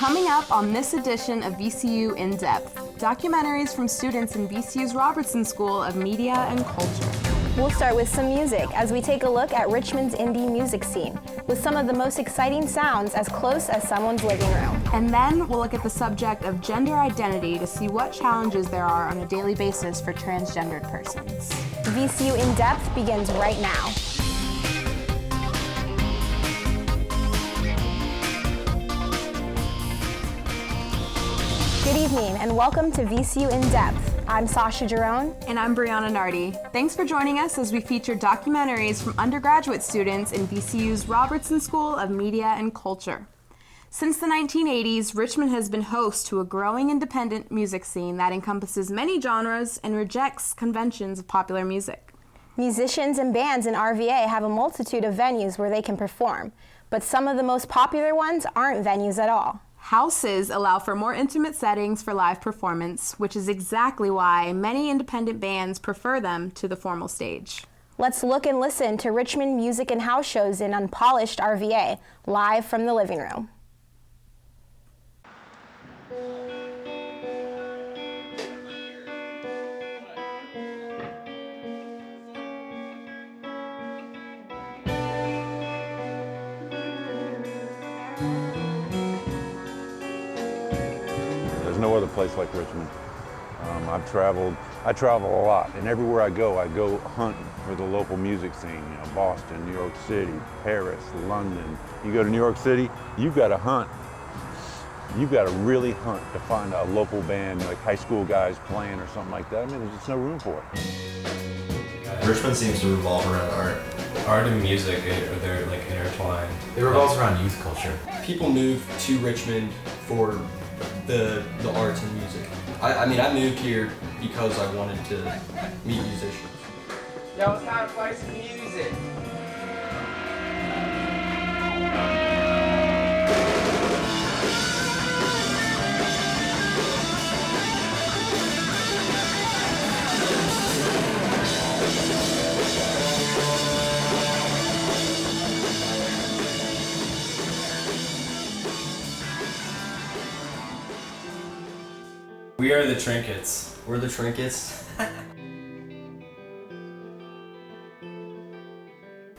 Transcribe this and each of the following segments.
Coming up on this edition of VCU In Depth, documentaries from students in VCU's Robertson School of Media and Culture. We'll start with some music as we take a look at Richmond's indie music scene with some of the most exciting sounds as close as someone's living room. And then we'll look at the subject of gender identity to see what challenges there are on a daily basis for transgendered persons. VCU In Depth begins right now. Good evening and welcome to VCU In Depth. I'm Sasha Jerome. And I'm Brianna Nardi. Thanks for joining us as we feature documentaries from undergraduate students in VCU's Robertson School of Media and Culture. Since the 1980s, Richmond has been host to a growing independent music scene that encompasses many genres and rejects conventions of popular music. Musicians and bands in RVA have a multitude of venues where they can perform, but some of the most popular ones aren't venues at all. Houses allow for more intimate settings for live performance, which is exactly why many independent bands prefer them to the formal stage. Let's look and listen to Richmond music and house shows in unpolished RVA, live from the living room. No other place like Richmond. I travel a lot, and everywhere I go hunting for the local music scene. You know, Boston, New York City, Paris, London. You go to New York City, you've got to hunt. You've got to really hunt to find a local band, like high school guys playing or something like that. I mean, there's just no room for it. Richmond seems to revolve around art. Art and music, they're like intertwined. It revolves around youth culture. People move to Richmond for the arts and music. I mean, I moved here because I wanted to meet musicians. Yo, it's time to play some music. We are the Trinkets. We're the Trinkets.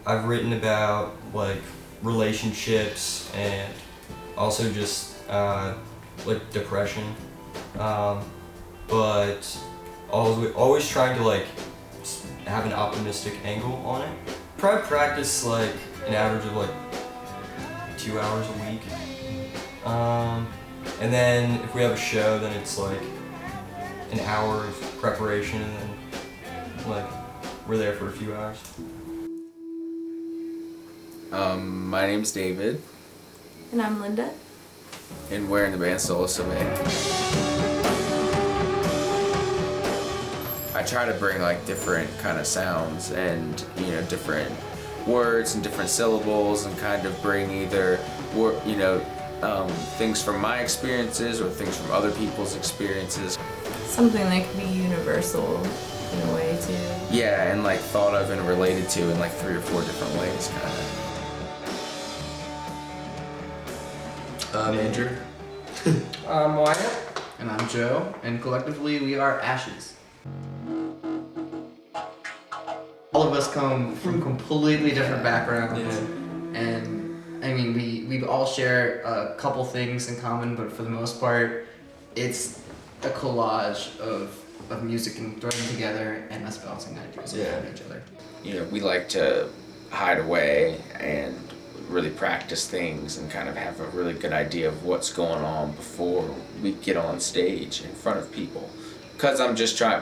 I've written about like relationships and also just like depression, but always trying to like have an optimistic angle on it. Probably practice like an average of like 2 hours a week. And then if we have a show, then it's like an hour of preparation, and then like we're there for a few hours. My name's David. And I'm Linda. And we're in the band Solo Survey. I try to bring like different kind of sounds and, different words and different syllables, and kind of bring either, things from my experiences or things from other people's experiences. Something that can be universal in a way too. Yeah, and like thought of and related to in like 3 or 4 different ways, kind of. I'm Andrew. I'm Wyatt. And I'm Joe, and collectively we are Ashes. All of us come from completely different backgrounds, and I mean, we all share a couple things in common, but for the most part, it's a collage of music and throwing together and us bouncing ideas off each other. We like to hide away and really practice things and kind of have a really good idea of what's going on before we get on stage in front of people. Because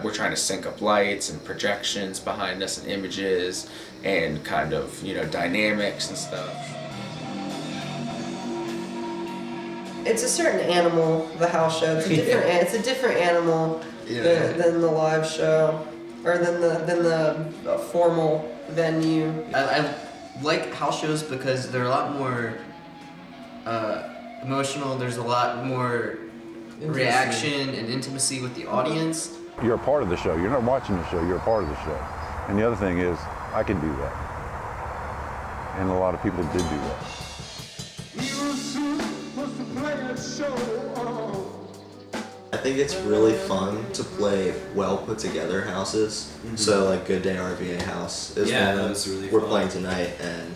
we're trying to sync up lights and projections behind us and images and kind of, dynamics and stuff. It's a certain animal, the house show. It's a different animal than the live show, or than the formal venue. I like house shows because they're a lot more emotional. There's a lot more reaction and intimacy with the audience. You're a part of the show. You're not watching the show, you're a part of the show. And the other thing is, I can do that. And a lot of people did do that. I think it's really fun to play well put together houses. So like Good Day RVA House is Yeah, one that that was really we're fun. playing tonight, and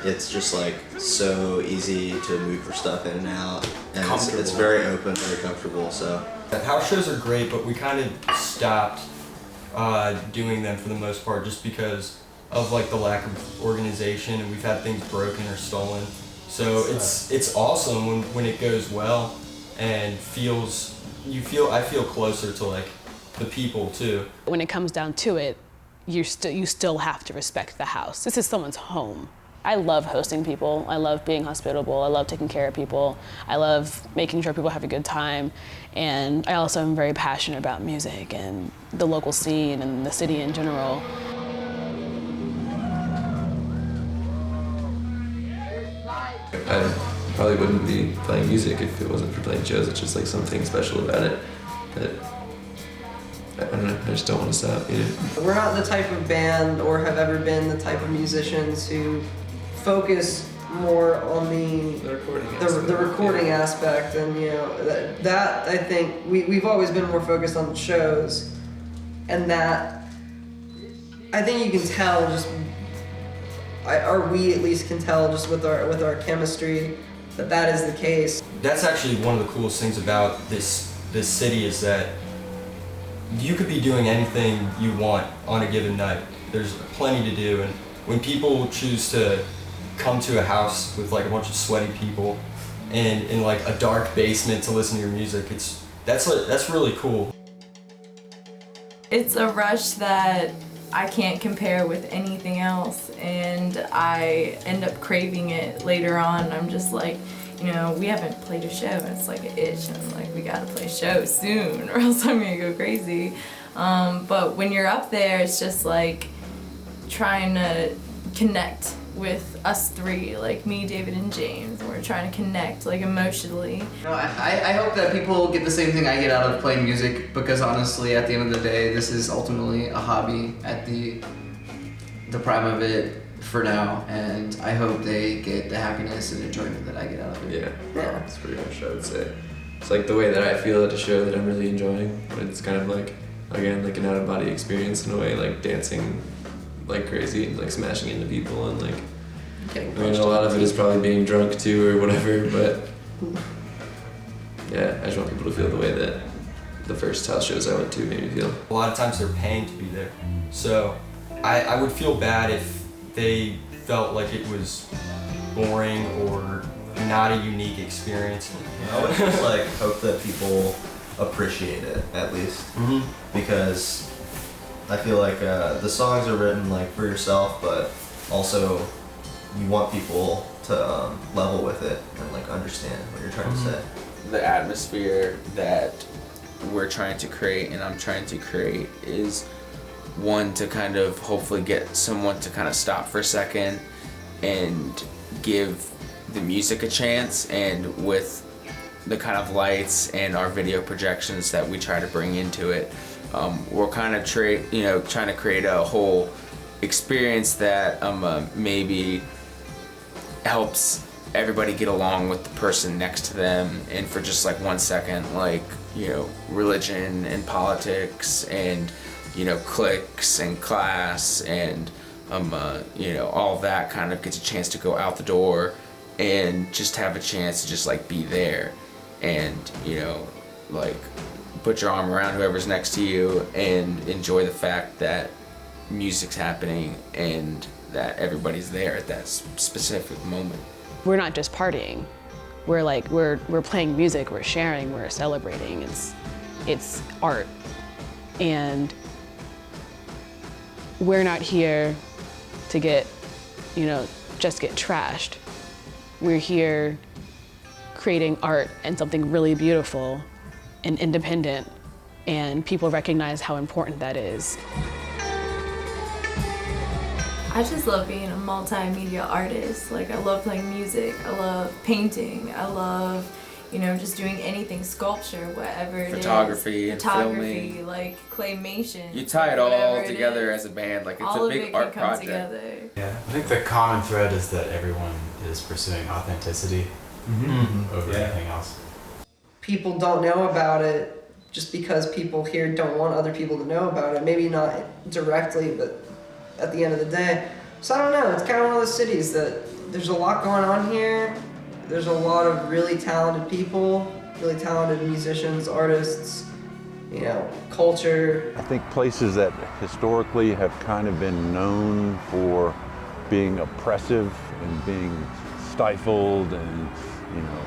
it's just like so easy to move your stuff in and out, and it's Comfortable. very open, very comfortable. So House shows are great, but we kind of stopped doing them for the most part just because of like the lack of organization, and we've had things broken or stolen. So it's awesome when it goes well and I feel closer to like the people too. When it comes down to it, you still have to respect the house. This is someone's home. I love hosting people. I love being hospitable. I love taking care of people. I love making sure people have a good time. And I also am very passionate about music and the local scene and the city in general. I probably wouldn't be playing music if it wasn't for playing shows. It's just like something special about it that I don't know, I just don't want to stop, you know? We're not the type of band or have ever been the type of musicians who focus more on the recording aspect, and you know that I think we've always been more focused on the shows, and that I think you can tell just or we at least can tell just with our chemistry that is the case. That's actually one of the coolest things about this city is that you could be doing anything you want on a given night. There's plenty to do, and when people choose to come to a house with like a bunch of sweaty people and in like a dark basement to listen to your music, that's really cool. It's a rush that I can't compare with anything else, and I end up craving it later on. I'm just like, you know, we haven't played a show, and it's like an itch, and I'm like, we gotta play a show soon or else I'm gonna go crazy. But when you're up there, it's just like trying to connect with us three, like me, David, and James. We're trying to connect like emotionally. No, I hope that people get the same thing I get out of playing music, because honestly, at the end of the day, this is ultimately a hobby at the prime of it for now, and I hope they get the happiness and enjoyment that I get out of it. Yeah, that's pretty much what I would say. It's like the way that I feel at a show that I'm really enjoying, but it's kind of like, again, like an out-of-body experience in a way, like dancing like crazy and like smashing into people, and like I mean a lot of it is probably being drunk too or whatever, but yeah, I just want people to feel the way that the first house shows I went to made me feel. A lot of times they're paying to be there, so I would feel bad if they felt like it was boring or not a unique experience. I would just like hope that people appreciate it at least, because I feel like the songs are written like for yourself, but also you want people to level with it and like understand what you're trying to say. The atmosphere that we're trying to create and I'm trying to create is one to kind of hopefully get someone to kind of stop for a second and give the music a chance, and with the kind of lights and our video projections that we try to bring into it, we're kind of trying to create a whole experience that maybe helps everybody get along with the person next to them, and for just like 1 second, like, you know, religion and politics and, you know, cliques and class and you know, all that kind of gets a chance to go out the door and just have a chance to just like be there and, you know, like put your arm around whoever's next to you and enjoy the fact that music's happening and that everybody's there at that specific moment. We're not just partying. We're like, we're playing music, we're sharing, we're celebrating. It's art. And we're not here to get, you know, just get trashed. We're here creating art and something really beautiful and independent, and people recognize how important that is. I just love being a multimedia artist. Like, I love playing music, I love painting, I love, you know, just doing anything, sculpture, whatever it Photography is. and Photography, filming. like claymation. You tie it all together as a band, like it's all a big of it art can come project. Together. Yeah, I think the common thread is that everyone is pursuing authenticity over anything else. people don't know about it just because people here don't want other people to know about it. Maybe not directly, but at the end of the day. So I don't know, it's kind of one of those cities that there's a lot going on here. There's a lot of really talented people, really talented musicians, artists, you know, culture. I think places that historically have kind of been known for being oppressive and being stifled and, you know,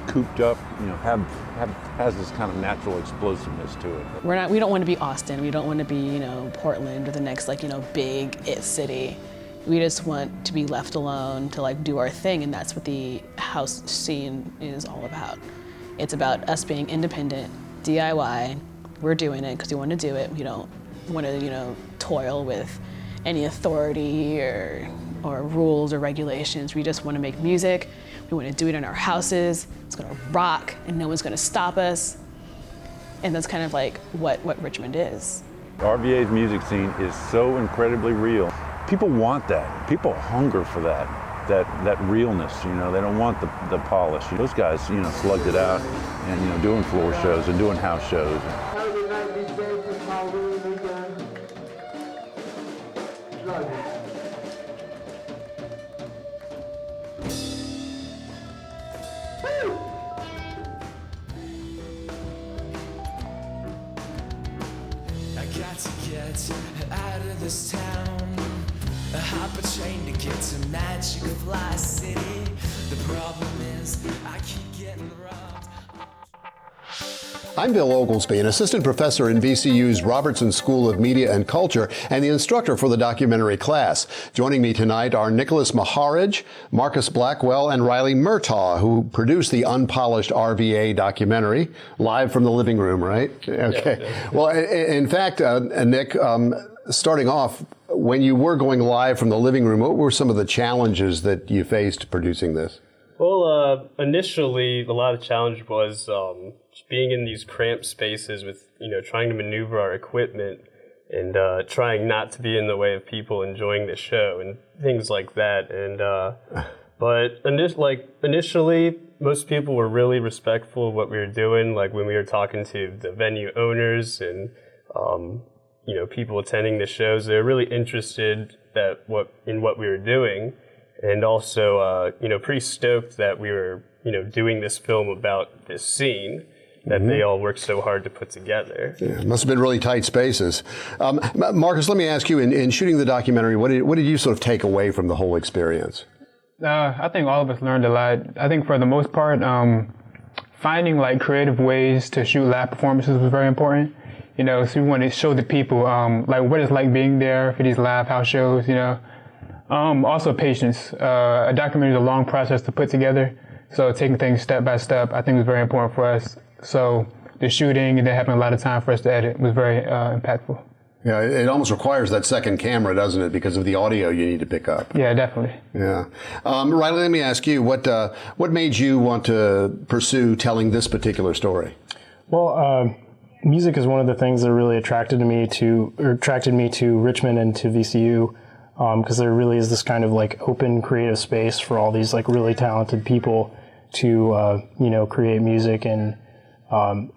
cooped up, you know, has this kind of natural explosiveness to it. We don't want to be Austin. We don't want to be, you know, Portland or the next, like, you know, big it city. We just want to be left alone to, like, do our thing, and that's what the house scene is all about. It's about us being independent, DIY. We're doing it because we want to do it. We don't want to, you know, toil with any authority or rules or regulations. We just want to make music. We want to do it in our houses. It's going to rock, and no one's going to stop us. And that's kind of like what Richmond is. RVA's music scene is so incredibly real. People want that. People hunger for that realness. You know, they don't want the polish. Those guys, you know, slugged it out, and, you know, doing floor shows and doing house shows. Got to get out of this town. Hop a train to get to Magic Fly City. The problem is I keep getting robbed. I'm Bill Oglesby, an assistant professor in VCU's Robertson School of Media and Culture and the instructor for the documentary class. Joining me tonight are Nicholas Maharaj, Marcus Blackwell, and Riley Murtaugh, who produced the unpolished RVA documentary, live from the living room, right? Okay. Yeah. Well, in fact, Nick, starting off, when you were going live from the living room, what were some of the challenges that you faced producing this? Well, initially, a lot of the challenge was being in these cramped spaces with, you know, trying to maneuver our equipment and trying not to be in the way of people enjoying the show and things like that. And but initially, most people were really respectful of what we were doing. Like when we were talking to the venue owners and you know, people attending the shows, they were really interested in what we were doing. And also, you know, pretty stoked that we were, you know, doing this film about this scene that they all worked so hard to put together. Yeah, it must have been really tight spaces. Marcus, let me ask you, in shooting the documentary, what did you sort of take away from the whole experience? I think all of us learned a lot. I think for the most part, finding like creative ways to shoot live performances was very important. You know, so we want to show the people like what it's like being there for these live house shows, you know. Also patience. A documentary is a long process to put together, so taking things step by step I think was very important for us. So the shooting and then having a lot of time for us to edit was very impactful. Yeah, it almost requires that second camera, doesn't it, because of the audio you need to pick up. Yeah, definitely. Yeah. Riley, let me ask you, what made you want to pursue telling this particular story? Well, music is one of the things that really attracted me to Richmond and to VCU. Because there really is this kind of like open creative space for all these like really talented people to you know, create music, and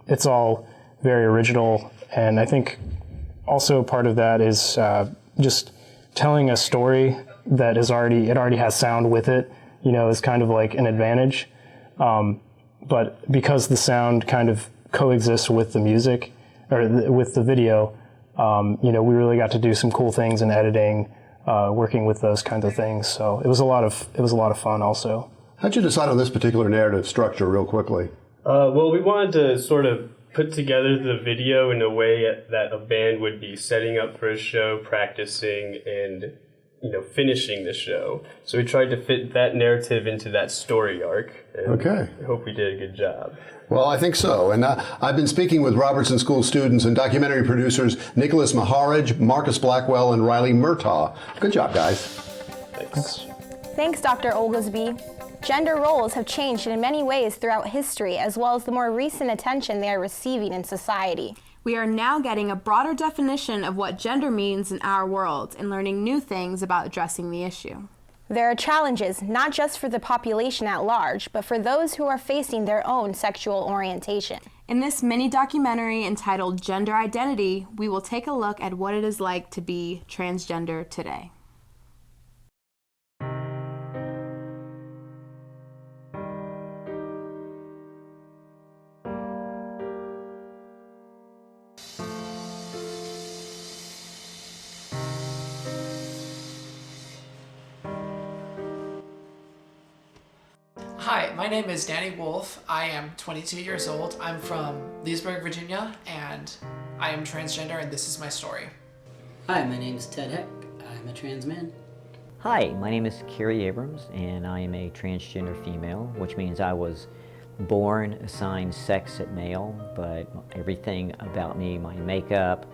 it's all very original. And I think also part of that is just telling a story that already has sound with it, you know, is kind of like an advantage. But because the sound kind of coexists with the music or with the video, you know, we really got to do some cool things in editing. Working with those kinds of things, so it was a lot of fun. Also, how'd you decide on this particular narrative structure, real quickly? Well, we wanted to sort of put together the video in a way that a band would be setting up for a show, practicing, and, you know, finishing the show. So we tried to fit that narrative into that story arc. And okay. I hope we did a good job. Well, I think so. And I've been speaking with Robertson School students and documentary producers Nicholas Maharaj, Marcus Blackwell, and Riley Murtaugh. Good job, guys. Thanks. Thanks, Dr. Oglesby. Gender roles have changed in many ways throughout history, as well as the more recent attention they are receiving in society. We are now getting a broader definition of what gender means in our world and learning new things about addressing the issue. There are challenges not just for the population at large, but for those who are facing their own sexual orientation. In this mini documentary entitled Gender Identity, we will take a look at what it is like to be transgender today. Hi, my name is Danny Wolf. I am 22 years old. I'm from Leesburg, Virginia, and I am transgender, and this is my story. Hi, my name is Ted Heck. I'm a trans man. Hi, my name is Carrie Abrams, and I am a transgender female, which means I was born assigned sex at male, but everything about me, my makeup,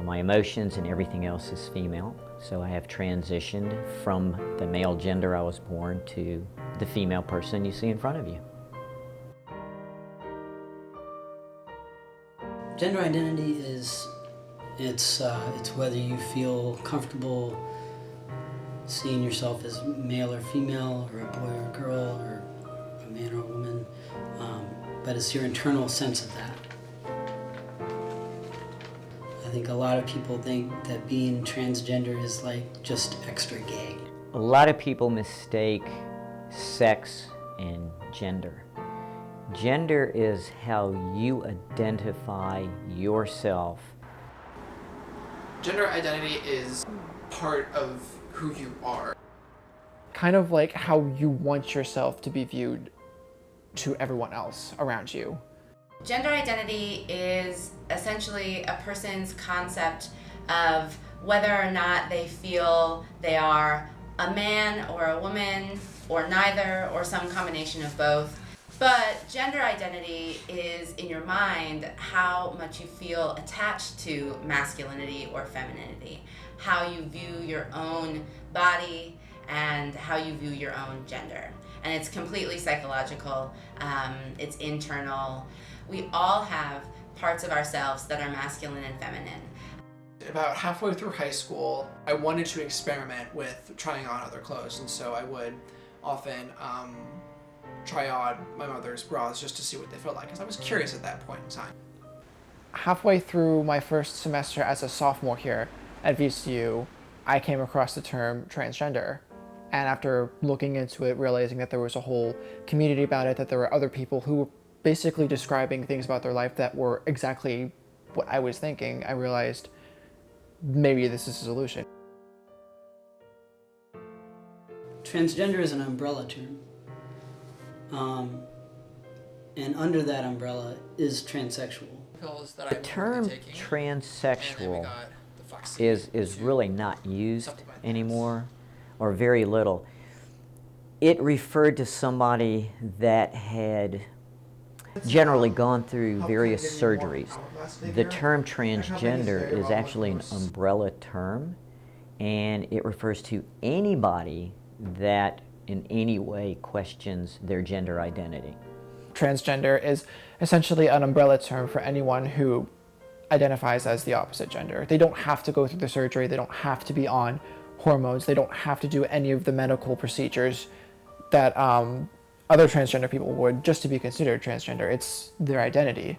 my emotions, and everything else is female. So I have transitioned from the male gender I was born to the female person you see in front of you. Gender identity is, it's whether you feel comfortable seeing yourself as male or female, or a boy or a girl, or a man or a woman, but it's your internal sense of that. I think a lot of people think that being transgender is like just extra gay. A lot of people mistake sex and gender. Gender is how you identify yourself. Gender identity is part of who you are. Kind of like how you want yourself to be viewed to everyone else around you. Gender identity is essentially a person's concept of whether or not they feel they are a man or a woman, or neither, or some combination of both. But gender identity is, in your mind, how much you feel attached to masculinity or femininity, how you view your own body, and how you view your own gender. And it's completely psychological, it's internal. We all have parts of ourselves that are masculine and feminine. About halfway through high school, I wanted to experiment with trying on other clothes, and so I would often try on my mother's bras just to see what they felt like, because I was curious at that point in time. Halfway through my first semester as a sophomore here at VCU, I came across the term transgender. And after looking into it, realizing that there was a whole community about it, that there were other people who were basically describing things about their life that were exactly what I was thinking, I realized maybe this is a solution. Transgender is an umbrella term. And under that umbrella is transsexual. The term transsexual is really not used anymore, or very little. It referred to somebody that had generally gone through various surgeries. The term transgender is actually an umbrella term, and it refers to anybody that in any way questions their gender identity. Transgender is essentially an umbrella term for anyone who identifies as the opposite gender. They don't have to go through the surgery, they don't have to be on hormones, they don't have to do any of the medical procedures that other transgender people would just to be considered transgender. It's their identity.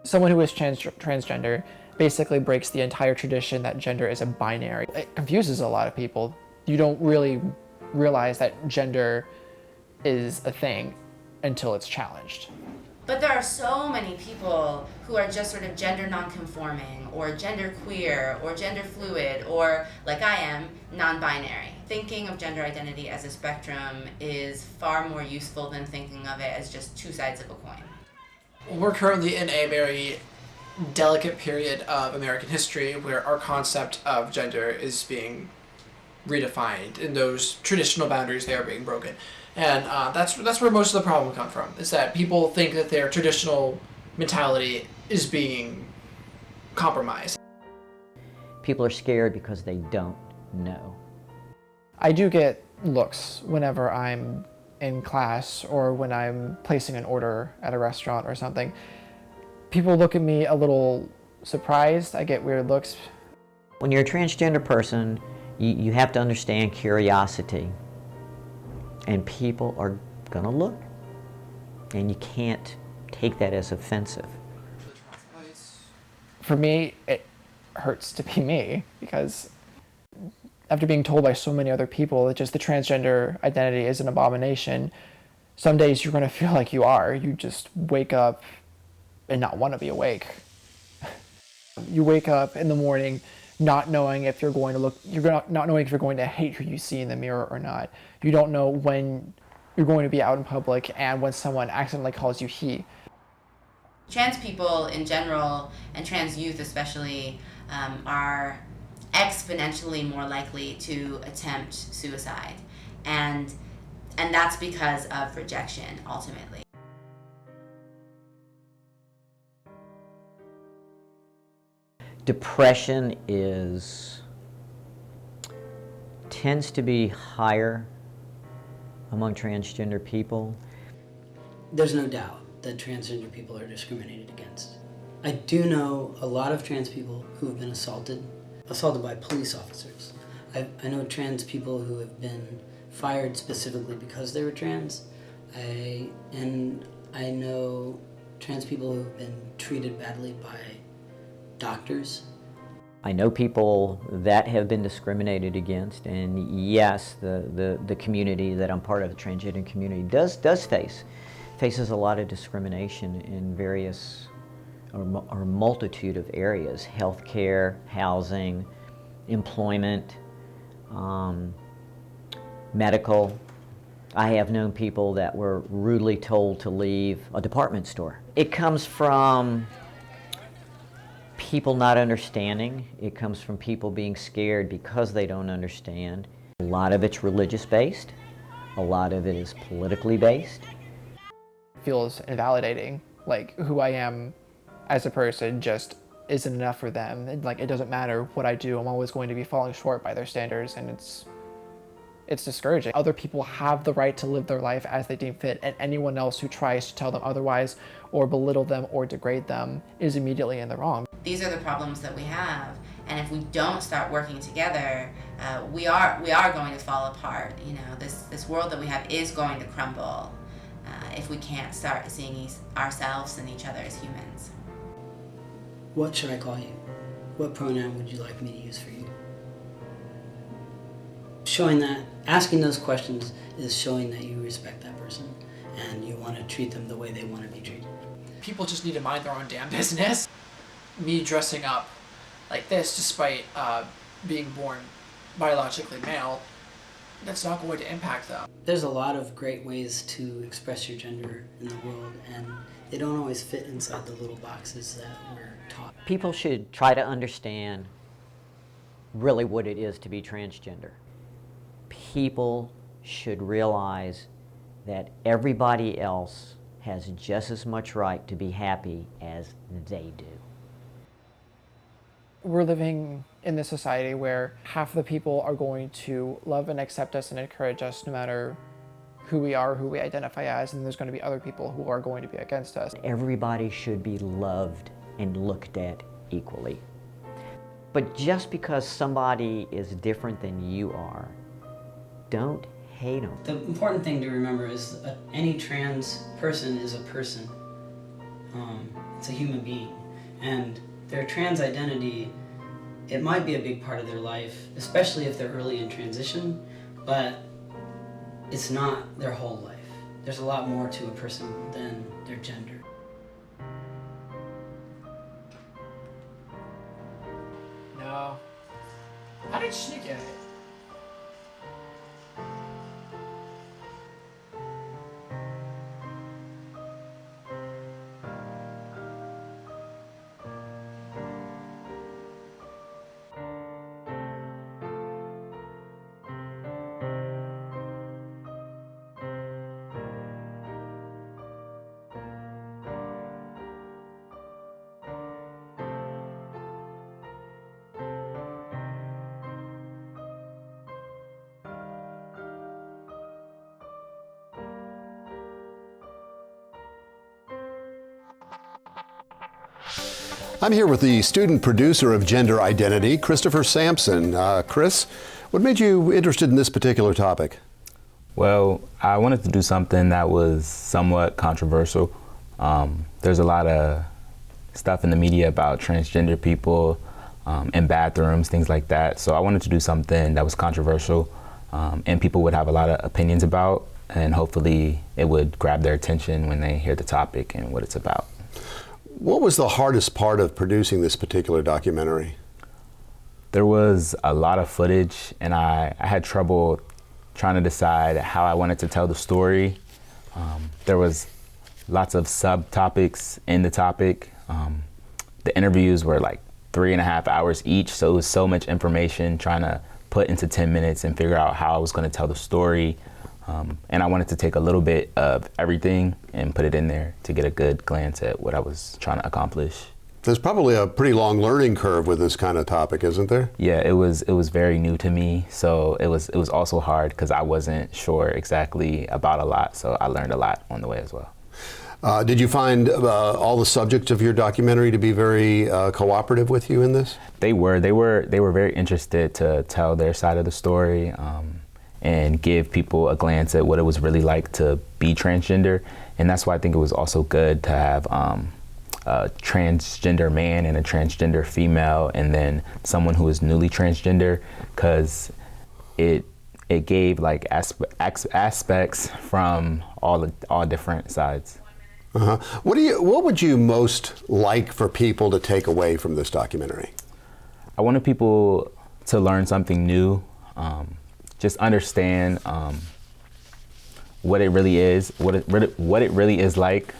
Someone who is transgender basically breaks the entire tradition that gender is a binary. It confuses a lot of people. You don't really realize that gender is a thing until it's challenged. But there are so many people who are just sort of gender nonconforming, or gender queer, or gender fluid, or, like I am, non-binary. Thinking of gender identity as a spectrum is far more useful than thinking of it as just two sides of a coin. We're currently in a very delicate period of American history where our concept of gender is being redefined, and those traditional boundaries, they are being broken. And that's where most of the problem comes from, is that people think that their traditional mentality is being compromised. People are scared because they don't know. I do get looks whenever I'm in class or when I'm placing an order at a restaurant or something. People look at me a little surprised. I get weird looks. When you're a transgender person, You have to understand curiosity, and people are gonna look, and you can't take that as offensive. For me, it hurts to be me, because after being told by so many other people that just the transgender identity is an abomination, some days you're going to feel like you are. You just wake up and not want to be awake. You wake up in the morning not knowing if you're going to not knowing if you're going to hate who you see in the mirror or not. You don't know when you're going to be out in public and when someone accidentally calls you he. Trans people in general, and trans youth especially, are exponentially more likely to attempt suicide, and that's because of rejection, ultimately. Depression tends to be higher among transgender people. There's no doubt that transgender people are discriminated against. I do know a lot of trans people who have been assaulted by police officers. I know trans people who have been fired specifically because they were trans. And I know trans people who have been treated badly by doctors. I know people that have been discriminated against, and yes, the community that I'm part of, the transgender community, faces a lot of discrimination in various or multitude of areas: healthcare, housing, employment, medical. I have known people that were rudely told to leave a department store. It comes from people not understanding. It comes from people being scared because they don't understand. A lot of it's religious based. A lot of it is politically based. It feels invalidating. Like, who I am as a person just isn't enough for them. And, like, it doesn't matter what I do, I'm always going to be falling short by their standards, and it's discouraging. Other people have the right to live their life as they deem fit, and anyone else who tries to tell them otherwise or belittle them or degrade them is immediately in the wrong. These are the problems that we have, and if we don't start working together, we are going to fall apart. You know, this world that we have is going to crumble if we can't start seeing ourselves and each other as humans. What should I call you? What pronoun would you like me to use for you? Showing that, asking those questions is showing that you respect that person and you want to treat them the way they want to be treated. People just need to mind their own damn business. Me dressing up like this despite being born biologically male, that's not going to impact them. There's a lot of great ways to express your gender in the world, and they don't always fit inside the little boxes that we're taught. People should try to understand really what it is to be transgender. People should realize that everybody else has just as much right to be happy as they do. We're living in this society where half the people are going to love and accept us and encourage us no matter who we are, who we identify as, and there's going to be other people who are going to be against us. Everybody should be loved and looked at equally. But just because somebody is different than you are, don't hate them. The important thing to remember is that any trans person is a person. It's a human being. And their trans identity, it might be a big part of their life, especially if they're early in transition, but it's not their whole life. There's a lot more to a person than their gender. No. How did she get it? I'm here with the student producer of Gender Identity, Christopher Sampson. Chris, What made you interested in this particular topic? Well, I wanted to do something that was somewhat controversial. There's a lot of stuff in the media about transgender people in bathrooms, things like that. So I wanted to do something that was controversial and people would have a lot of opinions about, and hopefully it would grab their attention when they hear the topic and what it's about. What was the hardest part of producing this particular documentary? There was a lot of footage, and I had trouble trying to decide how I wanted to tell the story. There was lots of subtopics in the topic. The interviews were like 3.5 hours each, so it was so much information trying to put into 10 minutes and figure out how I was going to tell the story. And I wanted to take a little bit of everything and put it in there to get a good glance at what I was trying to accomplish. There's probably a pretty long learning curve with this kind of topic, isn't there? Yeah, it was very new to me, so it was also hard because I wasn't sure exactly about a lot, so I learned a lot on the way as well. Did you find all the subjects of your documentary to be very cooperative with you in this? They were very interested to tell their side of the story and give people a glance at what it was really like to be transgender, and that's why I think it was also good to have a transgender man and a transgender female, and then someone who is newly transgender, because it gave like aspects from all different sides. Uh-huh. What would you most like for people to take away from this documentary? I wanted people to learn something new, just understand what it really is, what it really is like.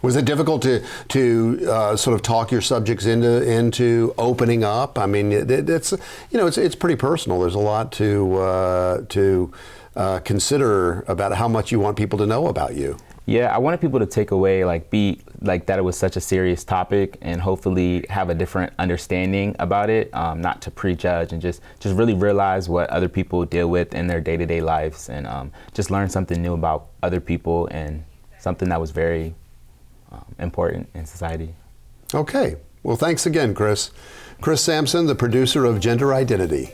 Was it difficult to sort of talk your subjects into opening up? I mean, it's pretty personal. There's a lot to consider about how much you want people to know about you. Yeah, I wanted people to take away that it was such a serious topic, and hopefully have a different understanding about it, not to prejudge, and just really realize what other people deal with in their day-to-day lives, and just learn something new about other people and something that was very important in society. Okay. Well, thanks again, Chris. Chris Sampson, the producer of Gender Identity.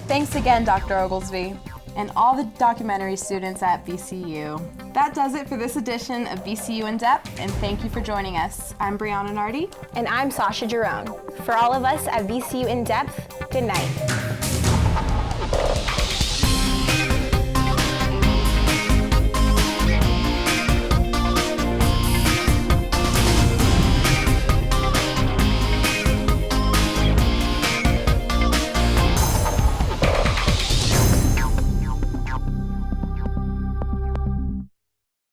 Thanks again, Dr. Oglesby, and all the documentary students at VCU. That does it for this edition of VCU In Depth, and thank you for joining us. I'm Brianna Nardi. And I'm Sasha Jerome. For all of us at VCU In Depth, good night.